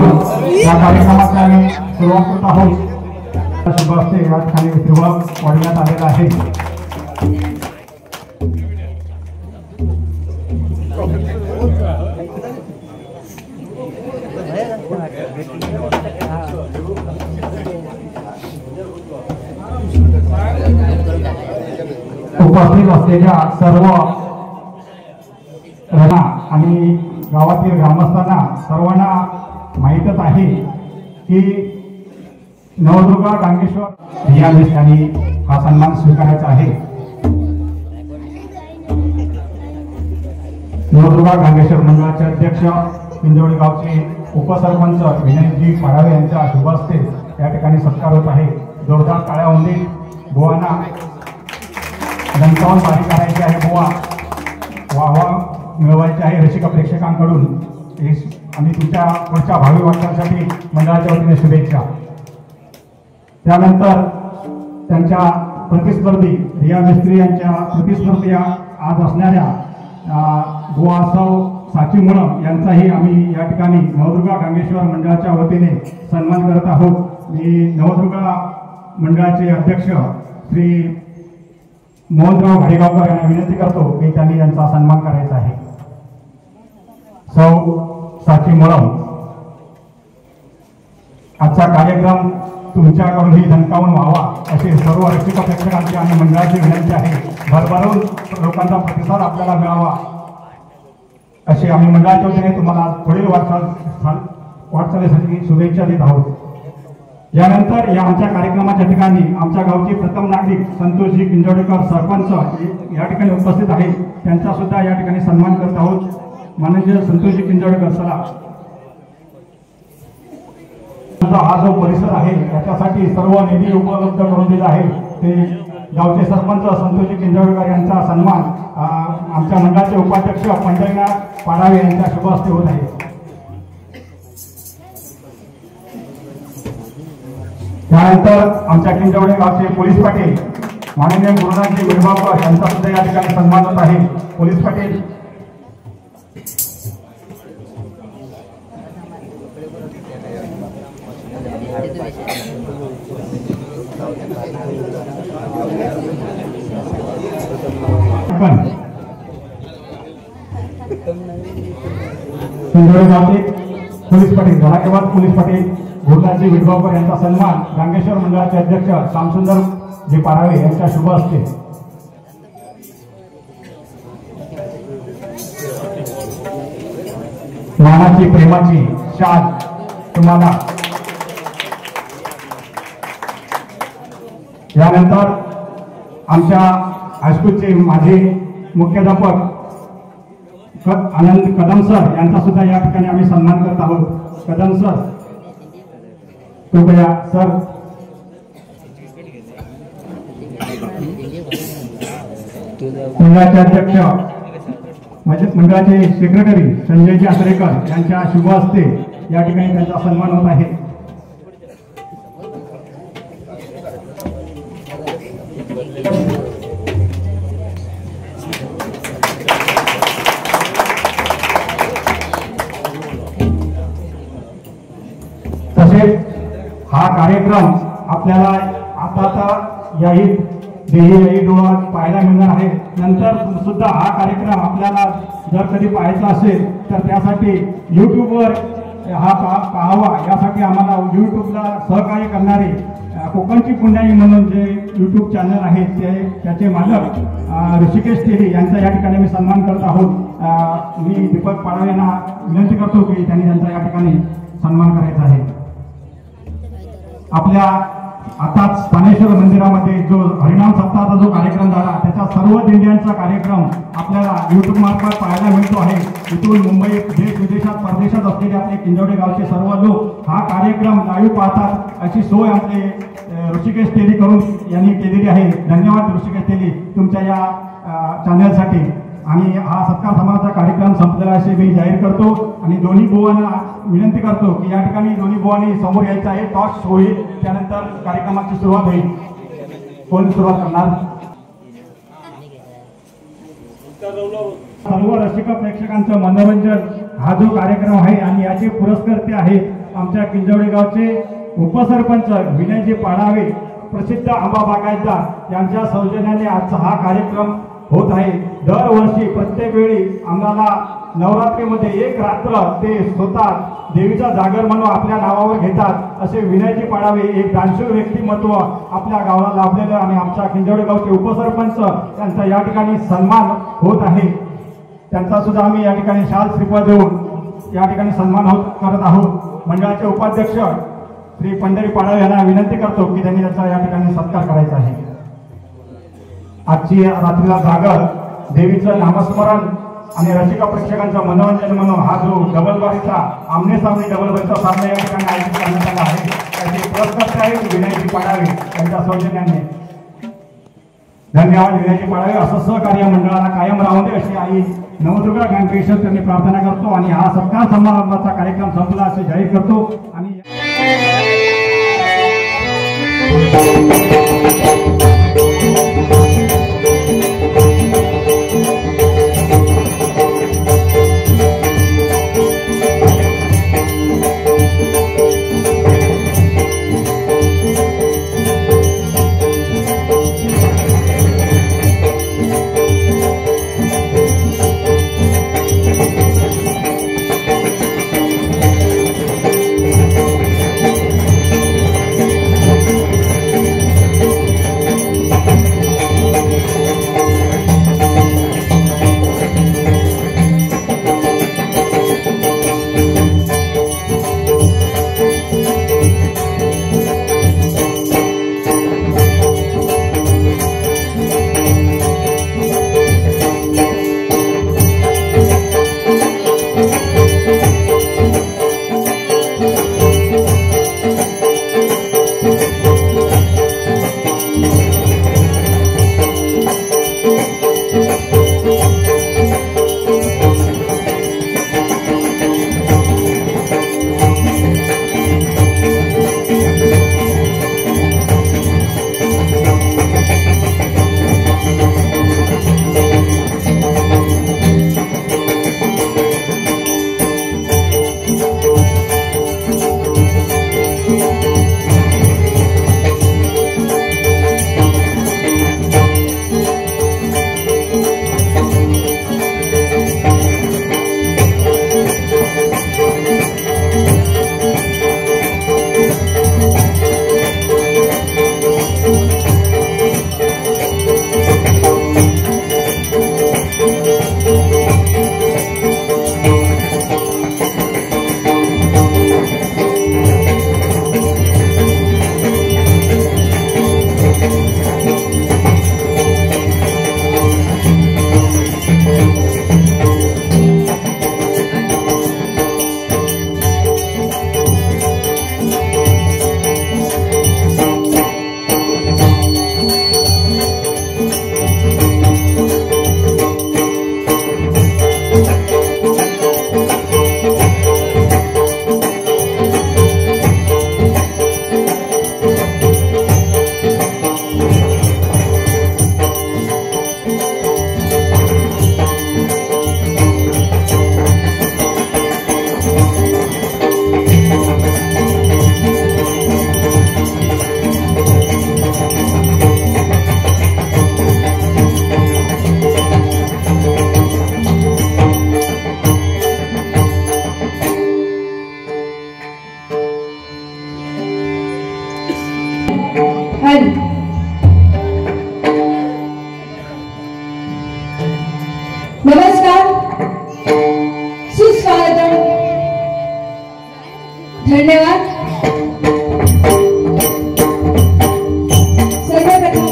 या कार्यक्रमाचा आम्ही सुरुवात करत आहोत। शुभ असते या ठिकाणी सुरुवात वाढवण्यात आलेला आहे। उपस्थित असलेल्या सर्व आणि गावातील ग्रामस्थांना सर्वांना माहीतच आहे की नवदुर्गा गांगेश्वर या ठिकाणी हा सन्मान स्वीकारायचा आहे। नवदुर्गा गांगेश्वर मंडळाचे अध्यक्ष पिंजोळी गावचे उपसरपंच विनयजी पाडावे यांच्या शुभ हस्ते या ठिकाणी सत्कार होत आहे। जोरदार टाळ्या होऊन बुवांना दणकावून बारी करायची आहे। बुवा वाहवा मिळवायची आहे रसिक प्रेक्षकांकडून आणि तुमच्या पुढच्या भावी वाटचालीसाठी मंडळाच्या वतीने शुभेच्छा। त्यानंतर त्यांच्या प्रतिस्पर्धी रिया मिस्त्री यांच्या प्रतिस्पर्धी आज असणाऱ्या बुवा सौ साची मुळम यांचाही आम्ही या ठिकाणी नवदुर्गा गांगेश्वर मंडळाच्या वतीने सन्मान करत आहोत। मी नवदुर्गा मंडळाचे अध्यक्ष श्री मोहनराव घाडेगावकर यांना विनंती करतो की त्यांनी यांचा सन्मान करायचा आहे। सौ साची मुळम, आजचा कार्यक्रम तुमच्याकडूनही दणकावून व्हावा अशी सर्व रसिक प्रेक्षकांची आणि मंडळाची विनंती आहे। भरभरून लोकांचा प्रतिसाद आपल्याला मिळावा अशी आम्ही मंडळाच्या वतीने तुम्हाला पुढील वाटचालीसाठी शुभेच्छा देत आहोत। यानंतर या आमच्या कार्यक्रमाच्या ठिकाणी आमच्या गावचे प्रथम नागरिक संतोषजी किंजवडेकर सरपंच या ठिकाणी उपस्थित आहेत। त्यांचा सुद्धा या ठिकाणी सन्मान करत आहोत। माननीय संतोषजी किंजवडेकर सर, हा जो परिसर आहे याच्यासाठी सर्व निधी उपलब्ध करून दिला आहे ते गावचे सरपंच संतोषजी किंजवडेकर यांचा सन्मान आमच्या मंडळाचे उपाध्यक्ष पंढरीनाथ पाडावे यांच्या शुभ हस्ते होत आहे। त्यानंतर आमच्या किंजवडे गावचे पोलीस पाटील माननीय गुरुनाथजी विडगावकर यांचा सुद्धा या ठिकाणी सन्मान होत आहे। पोलीस पाटील किंजवडे गावचे पोलीस पाटील धडाकेबाज पोलीस पाटील गुरुनाथजी विडगावकर यांचा सन्मान गांगेश्वर मंडळाचे अध्यक्ष श्यामसुंदर जी पाडावे यांच्या शुभ हस्ते। मानाची प्रेमाची शाल तुम्हाला। यानंतर आमच्या हायस्कूलचे माजी मुख्याध्यापक आनंद कदम सर यांचा सुद्धा या ठिकाणी आम्ही सन्मान करत आहोत। कदम सर कृपया सर। मंडळाचे अध्यक्ष मंडळाचे सेक्रेटरी संजयजी आचरेकर यांच्या शुभ हस्ते या ठिकाणी त्यांचा सन्मान होत आहे। तसेच हा कार्यक्रम आपल्याला आता याही देही डोळा पाहायला मिळणार आहे। नंतर सुद्धा हा कार्यक्रम आपल्याला जर कधी पाहायचा असेल तर त्यासाठी यूट्यूबवर हा पाहावा यासाठी आम्हाला यूट्यूबला सहकार्य करणारे कोकणची पुण्याई म्हणून जे यूट्यूब चॅनल आहे त्याचे मालक ऋषिकेश तेली यांचा या ठिकाणी मी सन्मान करत आहोत। मी दीपक पाडावे यांना विनंती करतो की त्यांनी त्यांचा या ठिकाणी सन्मान करायचा आहे। आपल्या आताच स्थानेश्वर मंदिरामध्ये जो हरिनाम सप्ताहाचा जो कार्यक्रम झाला त्याचा सर्व दिंड्यांचा कार्यक्रम आपल्याला यूट्यूब मार्फत पाहायला मिळतो आहे। इथून मुंबई देश विदेशात परदेशात असलेले आपले किंजवडे गावचे सर्व लोक हा कार्यक्रम लाईव्ह पाहतात अशी सोय आपले ऋषिकेश तेली करून यांनी केलेली आहे। धन्यवाद ऋषिकेश तेली तुमच्या या चॅनलसाठी। आणि हा सत्कार समारंभाचा कार्यक्रम संपलेला असे मी जाहीर करतो आणि दोन्ही बुवांना विनंती करतो की या ठिकाणी दोन्ही बुवांनी समोर यायचं आहे। टॉस होईल त्यानंतर कार्यक्रमाची सुरुवात होईल। कोण सुरुवात करणार? सर्व रसिक प्रेक्षकांचं मनोरंजन हा जो कार्यक्रम आहे आणि याचे पुरस्कर्ते आहेत आमच्या किंजवडे गावचे उपसरपंच विनयजी पाडावे, प्रसिद्ध आंबा बागायतदार यांच्या सौजन्याने आजचा हा कार्यक्रम होत आहे। दरवर्षी प्रत्येक वेळी आम्हाला नवरात्रीमध्ये एक रात्र ते स्वतः देवीचा जागर म्हणून आपल्या नावावर घेतात। असे विनयजी पाडावे एक दानशूर व्यक्तिमत्व आपल्या गावाला लाभलेलं आणि आमच्या किंजवडे गावचे उपसरपंच यांचा या ठिकाणी सन्मान होत आहे। त्यांचा सुद्धा आम्ही या ठिकाणी शाल श्रीफळ देऊन या ठिकाणी सन्मान करत आहोत। मंडळाचे उपाध्यक्ष श्री पंढरी पाडावे यांना विनंती करतो की त्यांनी त्याचा या ठिकाणी सत्कार करायचा आहे। आजची रात्रीला जागर देवीचं नामस्मरण आणि रसिका प्रेक्षकांचं मनोरंजन म्हणून हा जो डबल बॉक्सचा आमने सामने डबल बॉक्सचा सामना या ठिकाणी आयोजित करण्यात आला आहे। त्याचे पुरस्कार आहेत विनयजी पाडावे यांच्या सौजन्याने। धन्यवाद विनयजी पाडावे। असं सहकार्य मंडळाला कायम राहू दे अशी आई नवदुर्गा ज्ञानपेश्वर त्यांनी प्रार्थना करतो आणि हा सत्कार समारंभाचा कार्यक्रम संपला असे जाहीर करतो। आणि नमस्कार, सुस्वागतम, धन्यवाद। सर्वप्रथम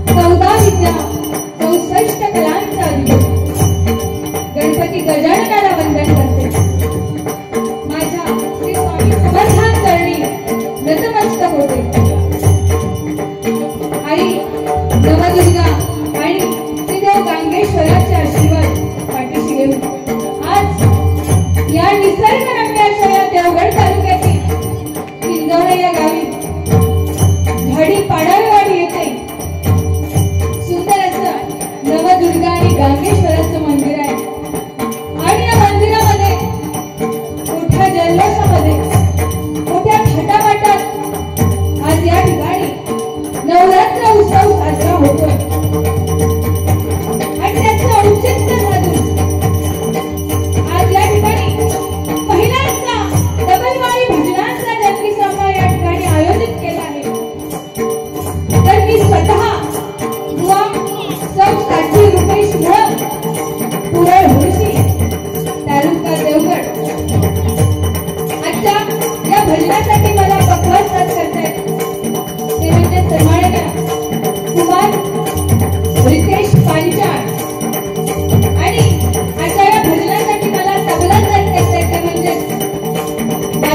14 विद्या 64 कलांचा गणपती गजाननाला वंदन करते। माझ्या श्री स्वामी समर्थांचरणी नतमस्तक होते। आई नवदुर्गा आणि श्रीदेव गांगेश्वराचे आशीर्वाद पाठीशी घेऊन आज या निसर्गरम्य अशा या देवगड तालुक्यातील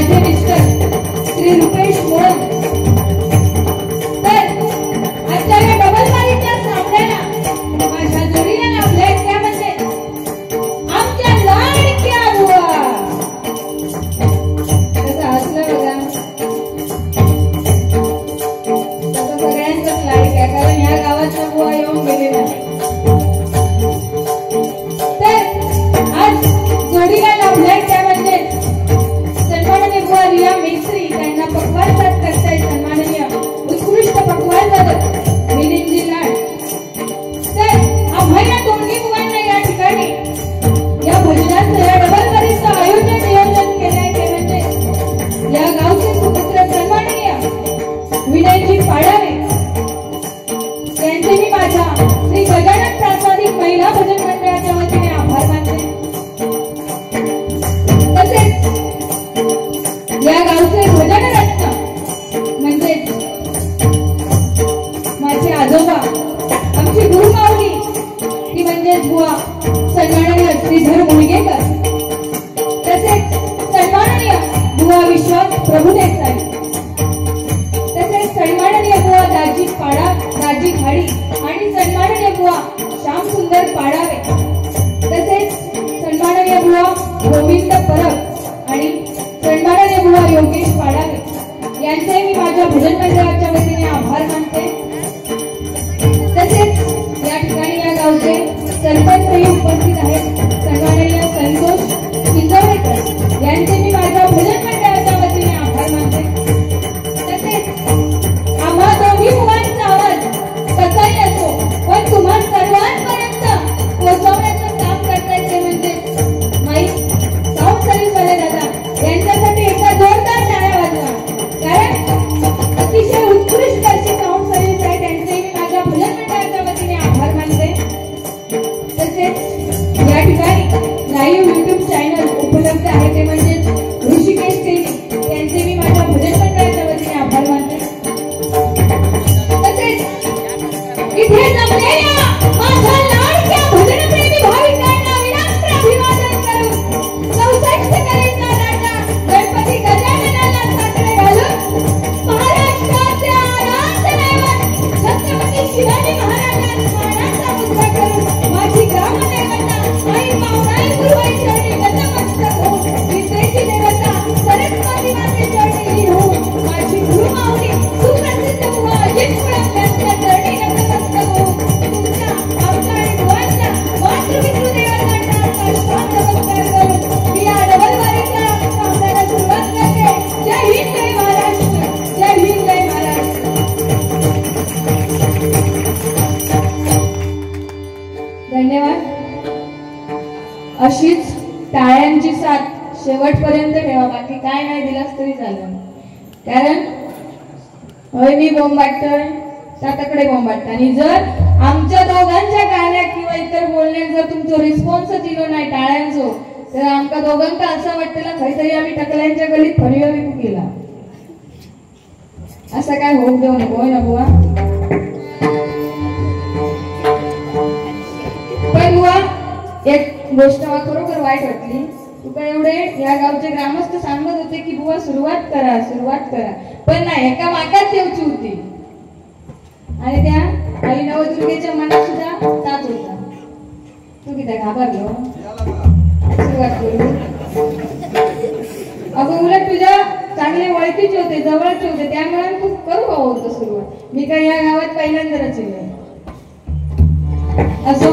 माझे मिस्टर श्री रुपेश मोळम. तर आजच्या या डबल बारीच्या सामन्याला माझ्या जोडीला लाभल्या त्या म्हणजे आमच्या लाडक्या बुवा. कसं हसलं बघा. तसं सगळ्यांचाच लाडक्या, कारण ह्या गावाच्या बुवा येऊन गेलेल्या नाही. जोडीला लाभलाय त्या म्हणजे सन्माननीय बुवा रिया मेस्त्री, त्यांना पक्वान्नवाद करतायत सन्माननीय उत्कृष्ट पक्वान्नवादक मिलिंदजी लाड. तर आम्हा या दोन्ही बुवांना या ठिकाणी या भजनाचं या डबल बारीचं आयोजन नियोजन केलंय ते म्हणजे या गावचे सुपुत्र सन्माननीय विनयजी पाडावे यांचे मी माझ्या श्री गजानन प्रासादिक महिला भजन मंडळाच्या वतीने आभार मानते. या गावचे भजन रत्न म्हणजेच माझे आजोबा, आमची गुरुमाऊली ती म्हणजेच बुवा सन्माननीय श्रीधर मुलगेकर, तसेच सन्माननीय बुवा विश्वास प्रभुदेसाई, तसेच सन्माननीय बुवा दाजी पाडा दाजी खाडी आणि सन्माननीय बुवा श्यामसुंदर पाडावे, तसेच सन्माननीय बुवा गोविंद परब आणि सन्माननीय बुवा योगेश पाडावे यांचे मी माझ्या भजन मंडळाच्या वतीने आभार मानते. तसेच या ठिकाणी या गावचे सरपंचही उपस्थित आहेत सन्माननीय संतोष किंजवडेकर यांचे मी माझ्या भजन मंडळाच्या वतीने आभार मानते. तसेच आम्हा दोन्ही बुवांचा आवाज कसाही असो पण तुम्हा सर्वांपर्यंत पोहोचवण्याचं काम करतायत ते म्हणजे माईक साऊंड सर्व्हिस वाले दादा, यांच्यासाठी एकदा जोरदार टाळ्या वाजवा. कारण अतिशय उत्कृष्ट अशी साऊंड सर्व्हिस आहे, त्यांचे मी माझ्या भजन मंडळाच्या वतीने आभार मानते. तसेच या ठिकाणी लाईव्ह युट्यूब चॅनल उपलब्ध आहे ते म्हणजे ऋषिकेश टीव्ही, त्यांचे मी माझ्या भजन मंडळाच्या वतीने आभार मानते. तसेच इथे जमलेल्या माझ्या लाडक्या भजनप्रेमी भाविकांना विनम्र अभिवादन करून 64 कलेचा राजा गणपती गजाननाला साकडे घालून महाराष्ट्राचे आराध्य दैवत छत्रपती शिवाजी महाराजांचा मानाचा मुजरा करून माझी ग्रामदेवता आई पावनाई गुरुवाई चरणी नतमस्तक होऊन विद्येची देवता सरस्वती माते चरणी होऊन माझी गुरुमाऊली सुप्रसिद्ध बुवा अजित मुळम यांच्या चरणी नतमस्तक होऊन तुमच्या आमच्या आणि बुवांच्या मातृपितृदेवतांना साष्टांग नमस्कार करून मी या डबल बारीच्या सामन्याला सुरुवात करते. जय हिंद जय महाराष्ट्र, जय हिंद जय महाराष्ट्र. धन्यवाद. अशीच टाळ्यांची साथ शेवटपर्यंत ठेवा, बाकी काय नाही दिलास तरी चालेल. कारण होय मी बोंबाटतोय त्याकडे बोंबाटत आणि जर आमच्या दोघांच्या गाण्यात किंवा इतर बोलण्यात जर तुमचं रिस्पॉन्स दिलो नाही टाळ्यांचो तर आमका दोघांका असं वाटतं काहीतरी आम्ही टकल्यांच्या गलीत फरिया विकू केला. असं काय होऊ देऊ नको ना बुवा. पण बुवा एक गोष्ट खरोखर वाईट वाटली. तुका एवढे या गावचे ग्रामस्थ सांगत होते की बुवा सुरुवात करा, पण नाही एका वाक्यात येऊची होती आणि त्या आई नवदुर्गेच्या मनात सुद्धा ताच होता. तू किती घाबरलो सुरुवात करू. अगं उलट तुझ्या चांगले ओळखीचे होते, जवळचे होते, त्यामुळे तू करू हवं होतं सुरुवात. मी काय या गावात पहिल्यांदाच येईल. असो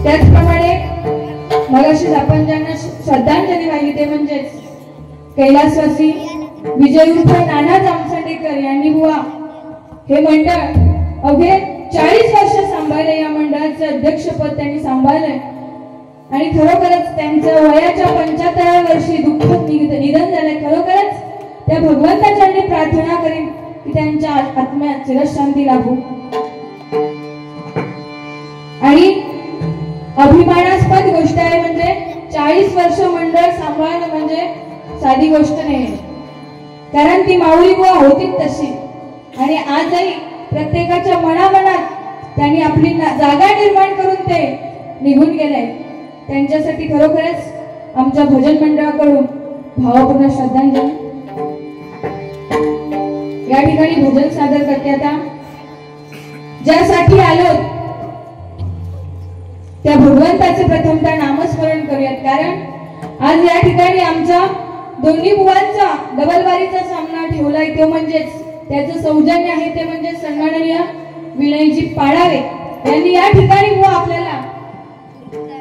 त्याचप्रमाणे मगाशी आपण ज्यांना श्रद्धांजली वाहिली ते म्हणजेच कैलासवासी विजय उर्फ नाना जामसंडेकर यांनी बुवा हे मंडळ अवघे 40 वर्ष सांभाळले. या मंडळाचे अध्यक्षपद त्यांनी सांभाळले आणि खरोखरच त्यांच्या वयाच्या 75व्या वर्षी दुःखद निधन झाले. खरोखरच त्या भगवंताच्या प्रार्थना करीन की त्यांच्या आत्म्यात चिरशांती लाभो. आणि अभिमानास्पद गोष्ट आहे म्हणजे 40 वर्ष मंडळ सांभाळणं म्हणजे साधी गोष्ट नाही, कारण ती माऊली बुवा होती तशी. आणि आजही प्रत्येकाच्या मनामनात त्यांनी आपली जागा निर्माण करून ते निघून गेले. त्यांच्यासाठी खरोखरच आमच्या भजन मंडळाकडून भावपूर्ण श्रद्धांजली। या ठिकाणी भजन सादर करते आता ज्यासाठी आलो त्या भगवंताचे प्रथमतः नामस्मरण करूयात, कारण आज या ठिकाणी आमच्या दोन्ही बुवांचा डबलबारीचा सामना ठेवलाय, तो म्हणजेच त्याचं सौजन्य आहे ते म्हणजे सन्माननीय विनयजी पाडावे यांनी या ठिकाणी बुवा आपल्याला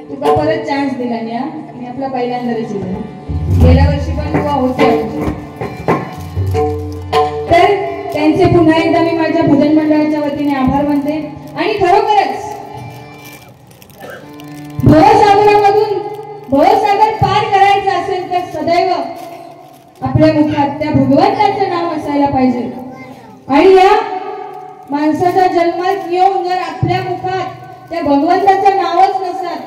तुका परत चान्स दिला आणि आपला पहिल्यांदाच दिला, गेल्या वर्षी पण बुवा होते, तर त्यांचे पुन्हा एकदा मी माझ्या भजन मंडळाच्या वतीने आभार मानते। आणि खरोखरच भवसागर पार करायचं असेल तर सदैव आपल्या मुखात त्या भगवंताचं नाव असायला पाहिजे। आणि या माणसाच्या जन्मात येऊन जर आपल्या मुखात त्या भगवंताचं नावच नसत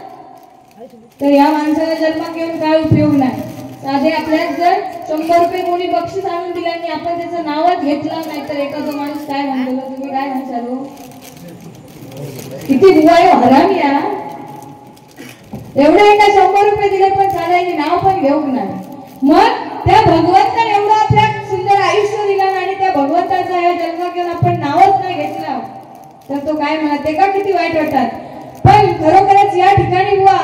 तर या माणसाच्या जन्मात येऊन काय उपयोग नाही। साधे आपल्याला जर 100 रुपये कोणी बक्षीस आणून दिलं आणि आपण त्याचं नावच घेतलं नाही तर एखादा माणूस काय म्हणतो, तुम्ही काय म्हणसाल किती बुवा हरामी या, एवढे एका 100 रुपये दिले पण चालायचे नाव पण घेऊ नाही। मग त्या भगवंताने एवढं आपल्या सुंदर आयुष्य दिलं आणि त्या भगवंताचा या जन्म घेऊन आपण नावच नाही घेतलं तर तो काय म्हणत ते का किती वाईट वाटतात। पण खरोखरच या ठिकाणी बुवा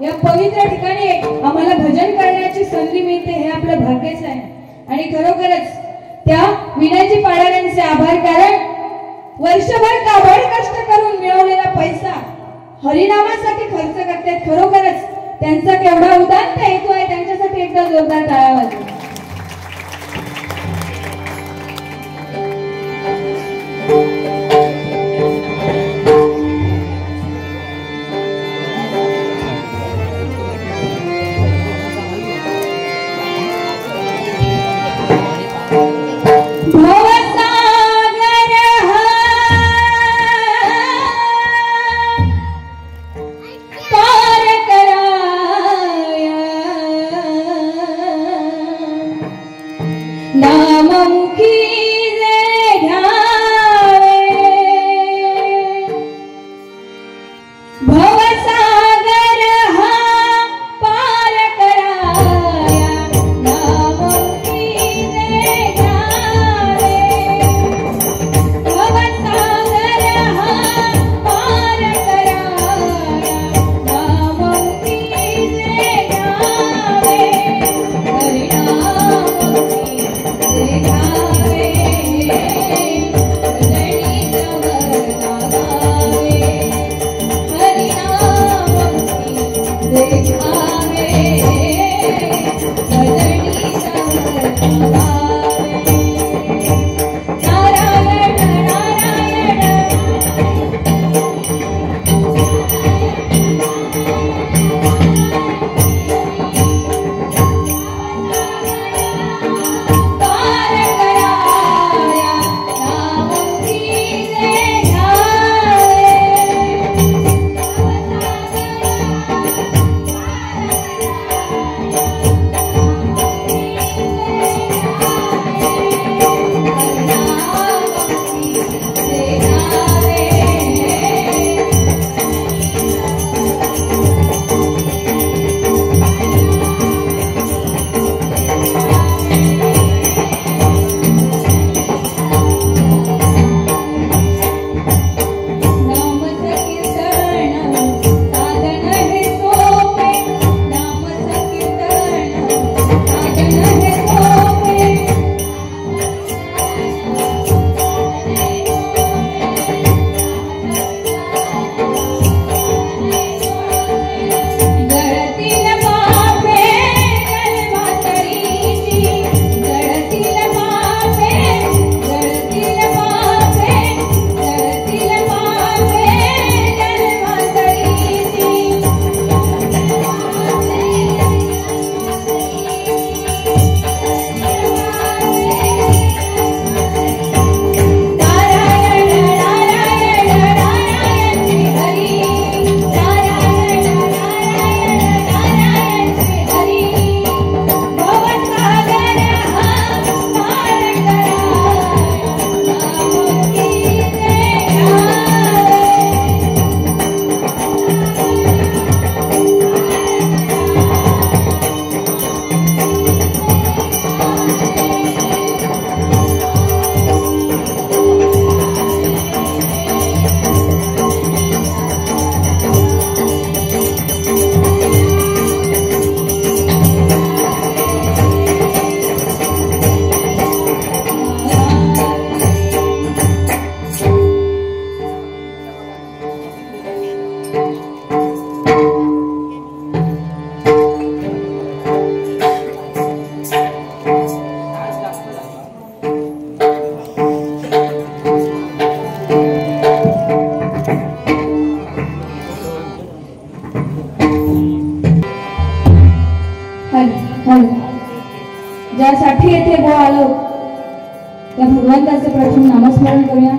या पवित्र ठिकाणी आम्हाला भजन करण्याची संधी मिळते हे आपलं भाग्यच आहे। आणि खरोखरच त्या विनयजी पाडाव्यांचे आभार, कारण वर्षभर काबड कष्ट करून मिळवलेला पैसा हरिनामासाठी खर्च करतात। खरोखरच त्यांचा केवढा उदात्त हेतू आहे, त्यांच्यासाठी एकदा जोरदार टाळ्या वाजवा। हरिनाम ज्यासाठी येथे गो आलो त्या भगवंताचे प्रथम नामस्मरण करूया.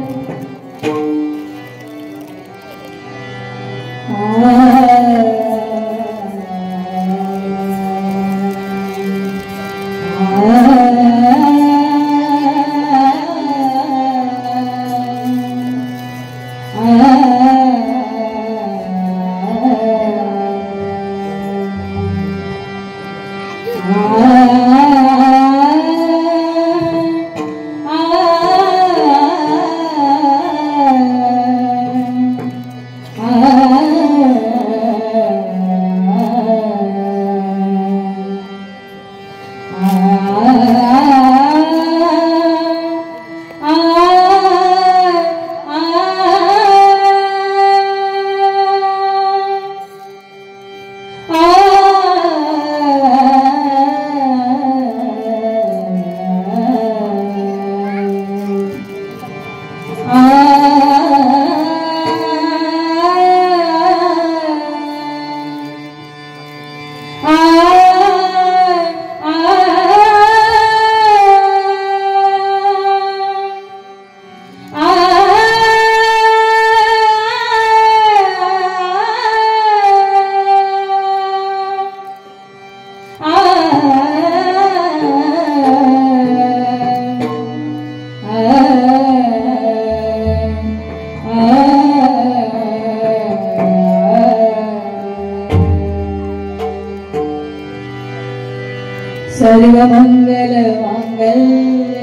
सर्वमंगल मांगल्ये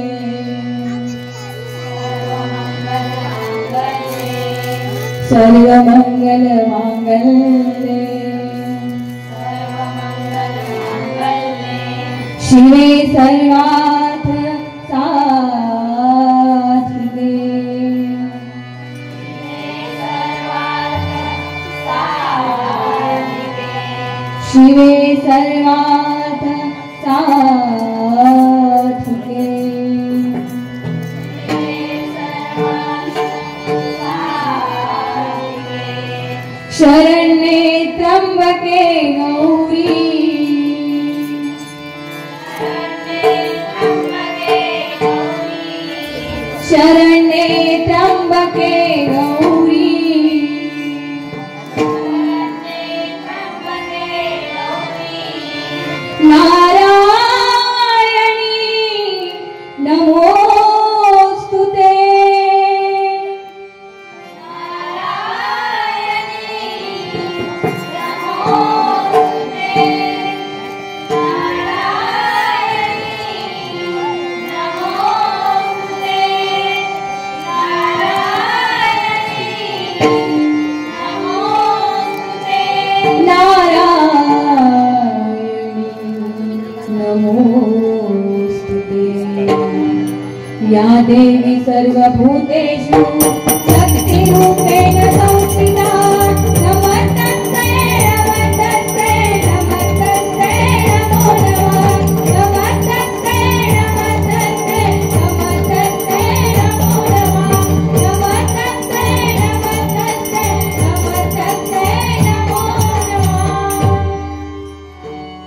सर्वमंगल मांगल्ये शिवे सर्वार्थ साधिके शिवे सर्वार्थ साधिके शरण्ये त्र्यंबके गौरी शरण्ये त्र्यंबके गौरी नारायणी नमोस्तुते या देवी सर्वभूतेषु शक्तिरूपेण संस्थिता नमस्तस्यै नमस्तस्यै नमस्तस्यै नमो नमः नमस्तस्यै नमस्तस्यै नमस्तस्यै नमो नमः नमस्तस्यै नमस्तस्यै नमस्तस्यै नमो नमः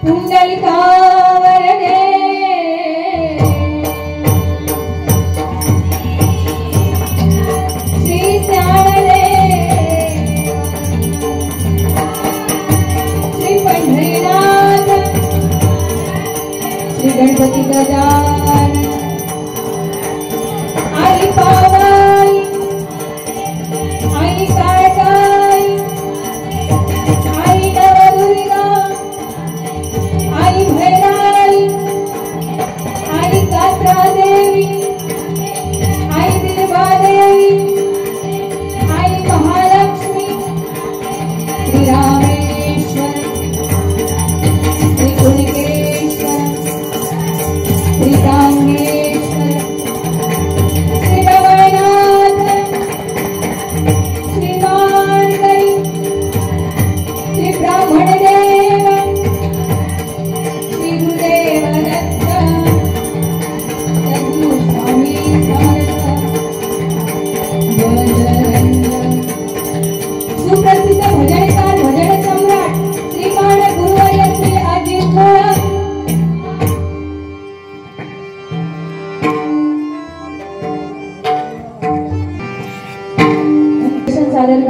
पुंडलिकावरदे गणपती गजानन आई पावाई आई काळकाई आई नवदुर्गा आई भैराई आई कात्रादेवी आई बिल्वादेवी आई महालक्ष्मी श्री रामेश्वर श्री कुणकेश्वर श्री गांगे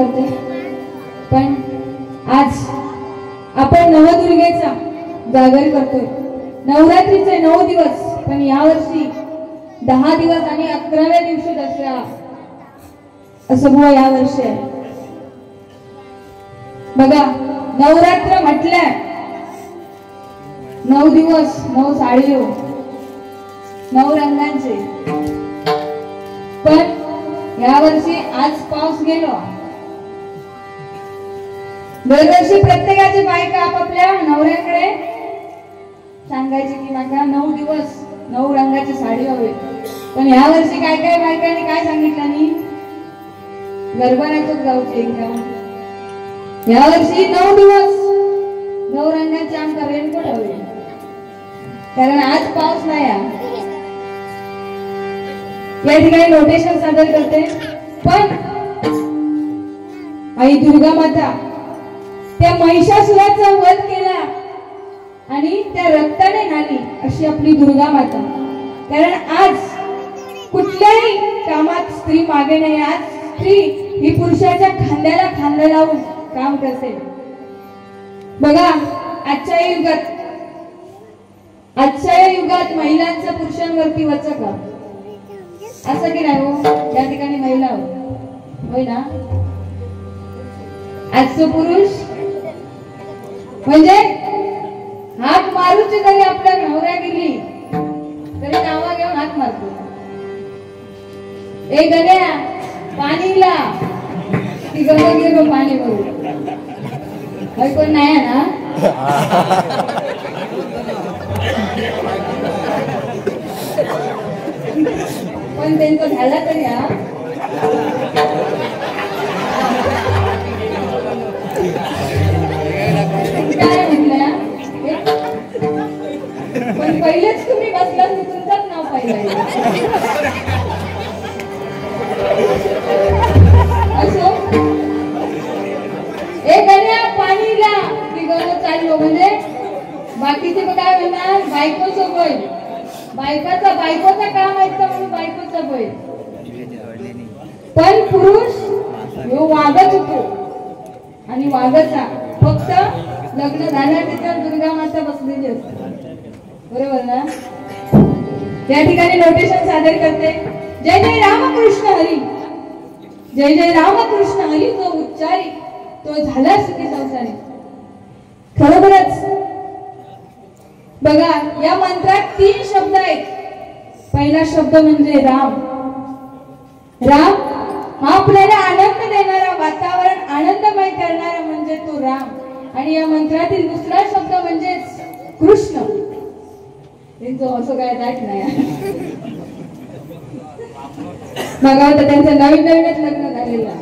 करते, पण आज आपण नवदुर्गेचा जागर करतोय. नवरात्रीचे 9 दिवस, पण यावर्षी 10 दिवस आणि 11व्या दिवशी दसरा असं बुवा यावर्षी आहे. बघा, नवरात्र म्हटलं 9 दिवस 9 साडीयो 9 रंगांचे, पण यावर्षी आज पाऊस गेलो. दरवर्षी प्रत्येकाची बायका आपापल्या नवऱ्याकडे सांगायची की माका 9 दिवस 9 रंगाची साडी हवी, पण यावर्षी काय काय बायकांनी काय सांगितलं नाही, गरबा नाचत जाऊची एकदम. यावर्षी 9 दिवस 9 रंगाचे आमका रेनकोट हवे, कारण आज पाऊस नाही. या ठिकाणी नोटेशन सादर करते. पण आई दुर्गा माता त्या महिषासुराचा वध केला आणि त्या रक्ताने नाली अशी आपली दुर्गा माता. कारण आज कुठल्याही कामात स्त्री मागे नाही. आज स्त्री ही पुरुषाच्या खांद्याला खांदा लावून काम करते. बघा, आजच्या युगात महिलांचं पुरुषांवरती वचक असं की नाही हो. या ठिकाणी महिला होय ना. आजचं पुरुष म्हणजे हात मारूची जरी आपल्या नवऱ्या गेली तरी नावा घेऊन हात मारतो. ए गण्या पाणीला ती गंगा गेलो पाणी भरू कोण नाही ना. पण त्यांचा झाला तरी काय म्हटलं, पण पहिलेच तुम्ही बसला तुमचंच नाव पाहिलं असो. एक पाणीला ती गणं चाललो म्हणजे बाकीचे काय म्हणणार, बायकोचं बैल, बायकोचं काम ऐकतं म्हणून बायकोचं बैल. पण पुरुष ह्यो वागत होतो आणि वागचा फक्त लग्न झालं त्याच्यावर दुर्गा माता बसलेली असते. बरोबर ना. या ठिकाणी नोटेशन सादर करते. जय जय रामकृष्ण हरी, जय जय रामकृष्ण हरी जो उच्चारी तो झाला सुखी संसारी. खरोखरच बघा, या मंत्रात 3 शब्द आहेत. पहिला शब्द म्हणजे राम. राम हा आपल्याला आनंद देणारा, वातावरण आनंदमय करणारा म्हणजे तो राम. आणि या मंत्रातील दुसरा शब्द म्हणजे कृष्ण. असं काय जात नाही. बघा, तर त्यांचं नवीन नवीनच लग्न झालेलं आहे.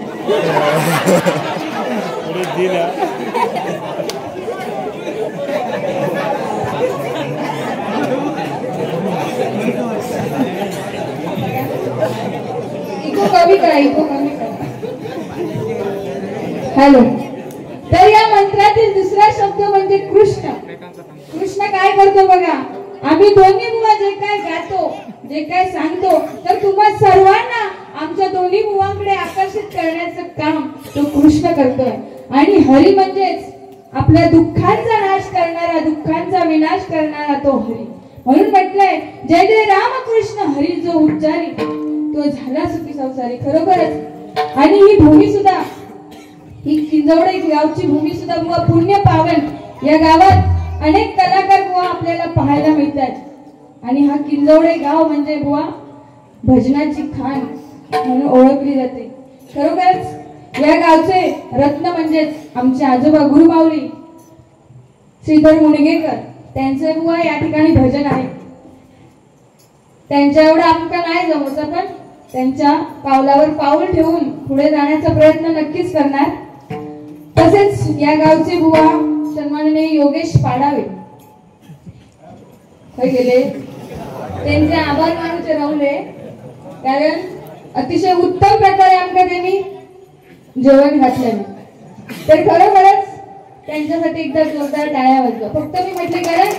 इको कमी करा. हॅलो. तर या मंत्रातील दुसरा शब्द म्हणजे कृष्ण. कृष्ण काय करतो बघा, आम्ही दोन्ही बुवा जे काय गातो, जे काय सांगतो, तर तुम्हा सर्वांना आमच्या दोन्ही बुवांकडे आकर्षित करण्याचं काम तो कृष्ण करतोय. आणि हरी म्हणजेच आपल्या दुःखांचा नाश करणारा, दुःखांचा विनाश करणारा तो हरी. म्हणून म्हटलंय जय जय रामकृष्ण हरी जो उच्चारी तो झाला सुखी संसारी. खरोखरच. आणि ही भूमी सुद्धा, ही किंजवडे गावची भूमी सुद्धा बुवा पुण्य पावन. या गावात अनेक कलाकार बुवा आपल्याला पाहायला मिळतात. आणि हा किंजवडे गाव म्हणजे बुवा भजनाची खाण म्हणून ओळखली जाते. खरोखरच या गावचे रत्न म्हणजेच आमचे आजोबा गुरुमाऊली श्रीधर मुणगेकर. त्यांचे बुवा या ठिकाणी भजन आहे. त्यांच्या एवढं आमका नाही जमवत, पण त्यांच्या पावलावर पाऊल ठेवून पुढे जाण्याचा प्रयत्न नक्कीच करणार. तसेच या गावचे बुवा सन्माननीय योगेश पाडावे गेले, त्यांचे आभार मानूचे राहुले. कारण अतिशय उत्तम प्रकारे आमका त्यांनी जेवण घातले. तर खरोखरच त्यांच्यासाठी एकदा जोरदार टाळ्या वाजवा. फक्त मी म्हटले कारण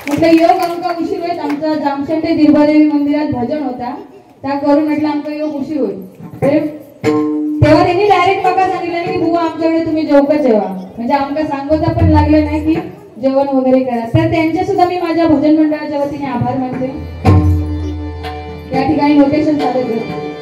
म्हटलं योग आमका उशीर होईल. आमचा जामशेंडे दिर्भादेवी मंदिरात भजन होता, त्या करून म्हटलं आमका योग उशीर होईल. तेव्हा तेव्हा त्यांनी डायरेक्ट बघा सांगितलं की बुवा आमच्याकडे तुम्ही जेवका जेवा, म्हणजे आमका सांगोचा पण लागलं नाही की जेवण वगैरे करा. तर त्यांचे सुद्धा मी माझ्या भजन मंडळाच्या वतीने आभार मानते. या ठिकाणी नोटेशन सादर करते.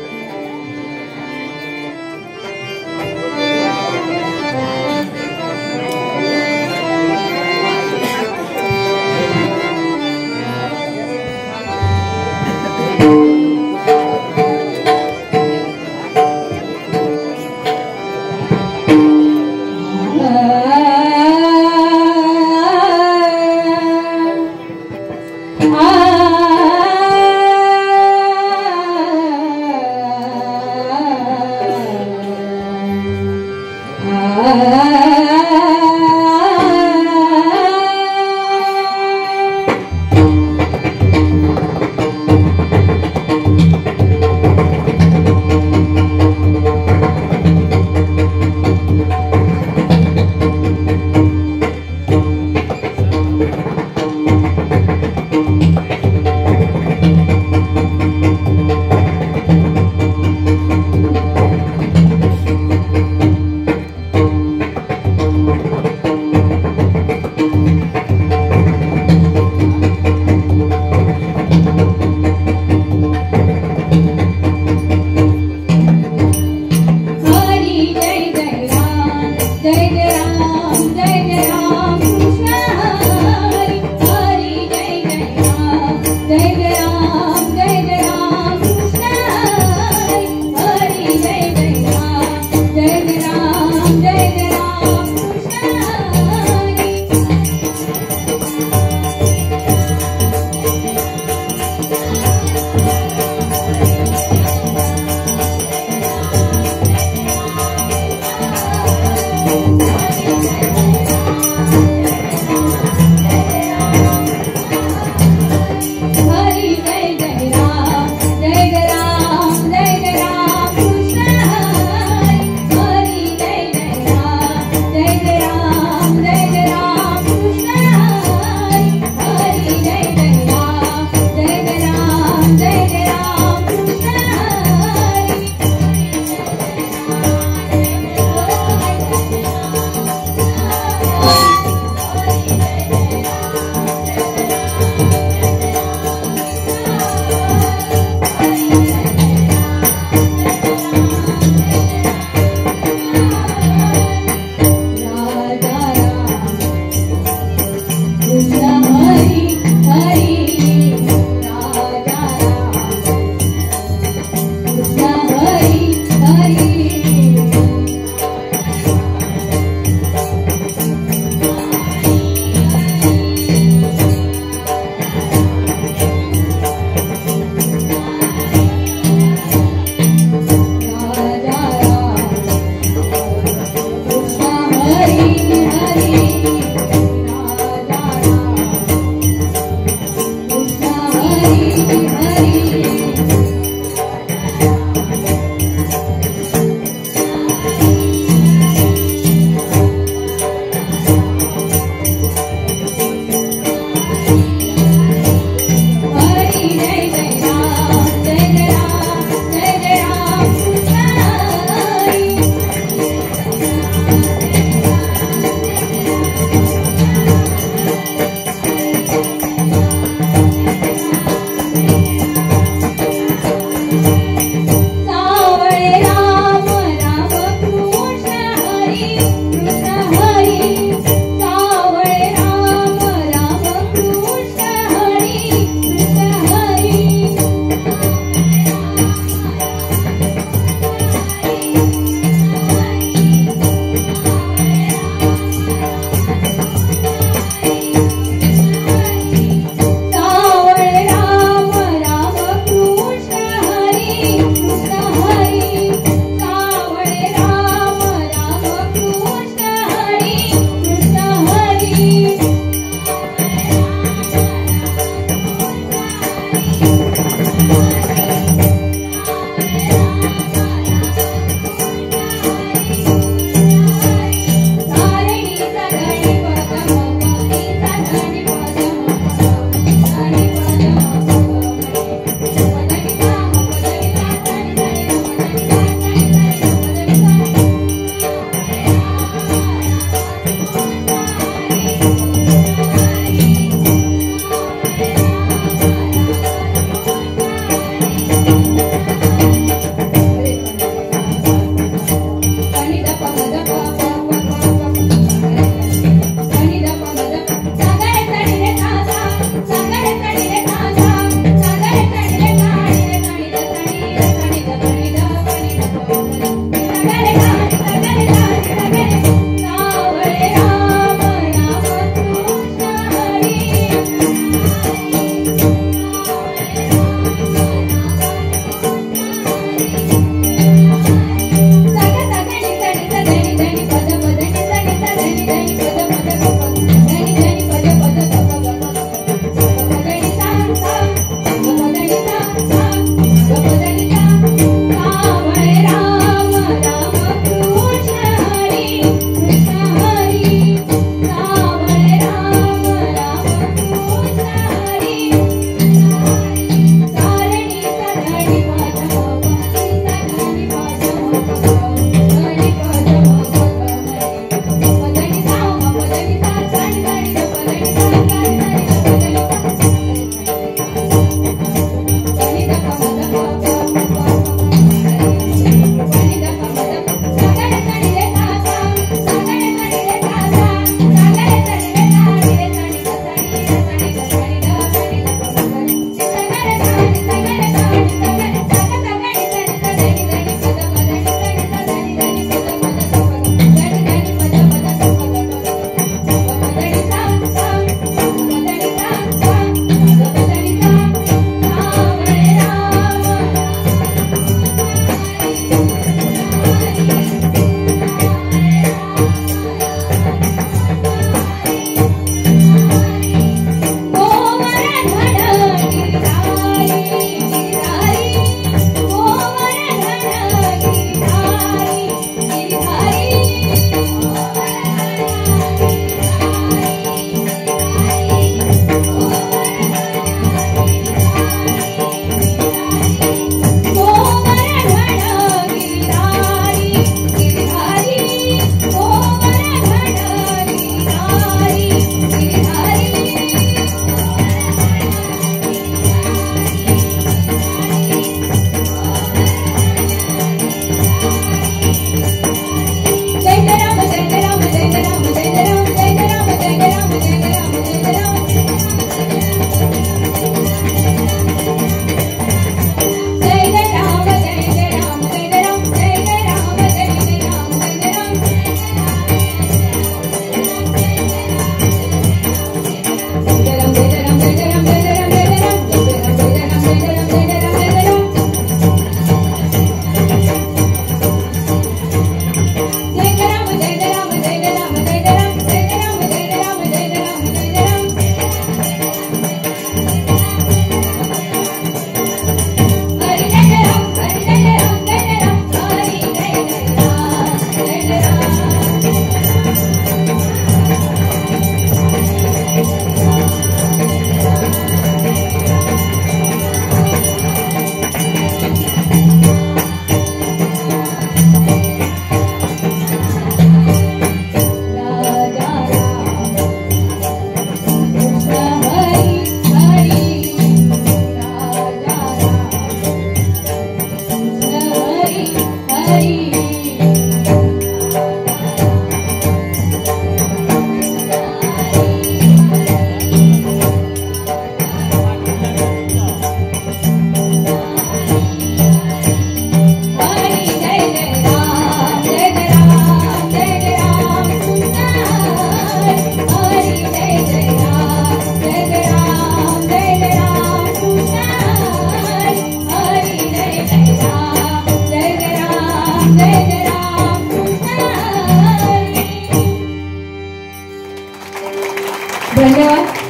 धन्यवाद.